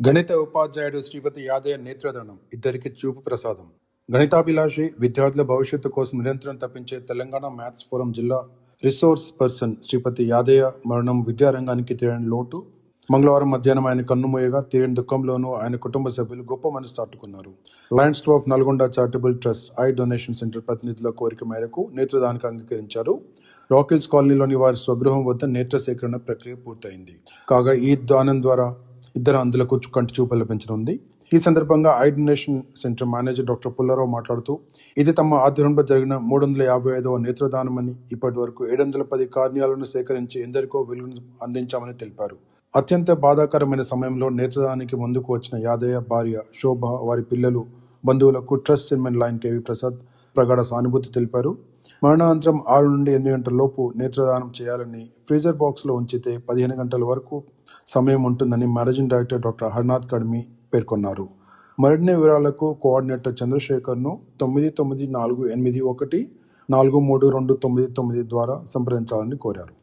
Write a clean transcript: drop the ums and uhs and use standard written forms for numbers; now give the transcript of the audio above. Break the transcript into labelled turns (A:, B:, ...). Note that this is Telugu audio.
A: గణిత ఉపాధ్యాయుడు శ్రీపతి యాదయ్య నేత్రదానం ఇద్దరికి చూపు ప్రసాదం. గణితాభిలాషి విద్యార్థుల భవిష్యత్తు కోసం నిరంతరం తప్పించే తెలంగాణ మ్యాథ్స్ ఫోరం జిల్లా రిసోర్స్ పర్సన్ శ్రీపతి యాదయ్య మరణం విద్యారంగానికి తీరని లోటు. మంగళవారం మధ్యాహ్నం ఆయన కన్నుమూయగా తీరని దుఃఖంలోనూ ఆయన కుటుంబ సభ్యులు గొప్ప మనసు చాటుకున్నారు. Lions club of Nalgonda charitable trust eye donation centre ప్రతినిధుల కోరిక మేరకు నేత్రదానికి అంగీకరించారు. రాకిల్స్ కాలనీలోని వారి స్వగృహం వద్ద నేత్ర సేకరణ ప్రక్రియ పూర్తయింది. కాగా ఈ దానం ద్వారా ఇద్దరు అందులకు కంటి చూపు లభించనుంది. ఈ సందర్భంగా eye donation centre manager doctor Pullarao మాట్లాడుతూ, ఇది తమ ఆధ్వర్యంలో జరిగిన 355వ నేత్రదానమని, ఇప్పటి వరకు 710 కార్నియాలను సేకరించి ఎందరికో వెలుగును అందించామని తెలిపారు. అత్యంత బాధాకరమైన సమయంలో నేత్రదానానికి ముందుకు వచ్చిన యాదయ్య భార్య శోభ, వారి పిల్లలు, బంధువులకు trust chairman lion K V Prasad ప్రగాఢ సానుభూతి తెలిపారు. మరణానంతరం 6 నుండి 8 గంటల లోపు నేత్రదానం చేయాలని, ఫ్రీజర్ బాక్స్లో ఉంచితే 15 గంటల వరకు సమయం ఉంటుందని మేనేజింగ్ డైరెక్టర్ డాక్టర్ హర్నాథ్ కడ్మి పేర్కొన్నారు. మరిన్ని వివరాలకు కోఆర్డినేటర్ చంద్రశేఖర్ను 9948143299 ద్వారా సంప్రదించాలని కోరారు.